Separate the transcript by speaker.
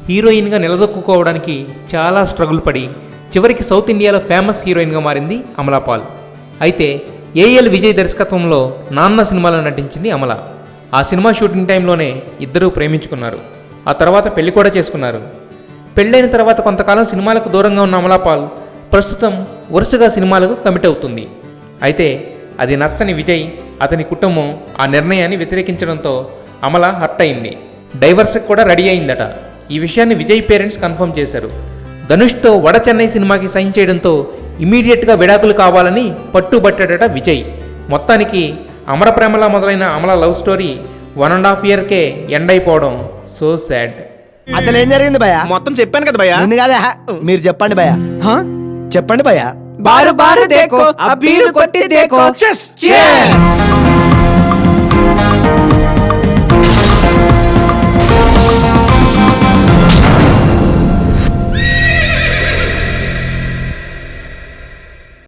Speaker 1: హీరోయిన్గా నిలదొక్కుకోవడానికి చాలా స్ట్రగుల్ పడి చివరికి సౌత్ ఇండియాలో ఫేమస్ హీరోయిన్గా మారింది అమలా పాల్. అయితే ఏఎల్ విజయ్ దర్శకత్వంలో నాన్న సినిమాలో నటించింది అమల. ఆ సినిమా షూటింగ్ టైంలోనే ఇద్దరూ ప్రేమించుకున్నారు. ఆ తర్వాత పెళ్లి కూడా చేసుకున్నారు. పెళ్ళైన తర్వాత కొంతకాలం సినిమాలకు దూరంగా ఉన్న అమలా పాల్ ప్రస్తుతం వరుసగా సినిమాలకు కమిట్ అవుతుంది. అయితే అది నచ్చని విజయ్, అతని కుటుంబం ఆ నిర్ణయాన్ని వ్యతిరేకించడంతో అమల హర్ట్ అయింది. డైవర్స్కి కూడా రెడీ అయిందట. ఈ విషయాన్ని విజయ్ పేరెంట్స్ కన్ఫర్మ్ చేశారు. ధనుష్తో వడ చెన్నై సినిమాకి సైన్ చేయడంతో ఇమీడియట్గా విడాకులు కావాలని పట్టుబట్టాడట విజయ్. మొత్తానికి అమర ప్రేమలా మొదలైన అమల లవ్ స్టోరీ 1.5 yearకే ఎండ్ అయిపోవడం సో సాడ్.
Speaker 2: అసలు ఏం జరిగింది భయ?
Speaker 3: మొత్తం చెప్పాను కదా భయ్యా.
Speaker 2: నిన్ను కాదా, మీరు చెప్పండి భయ. చెప్పండి భయ.
Speaker 4: బారు బారు దేకో అబ్బీరు కొట్టి దేకో.
Speaker 2: Cheers.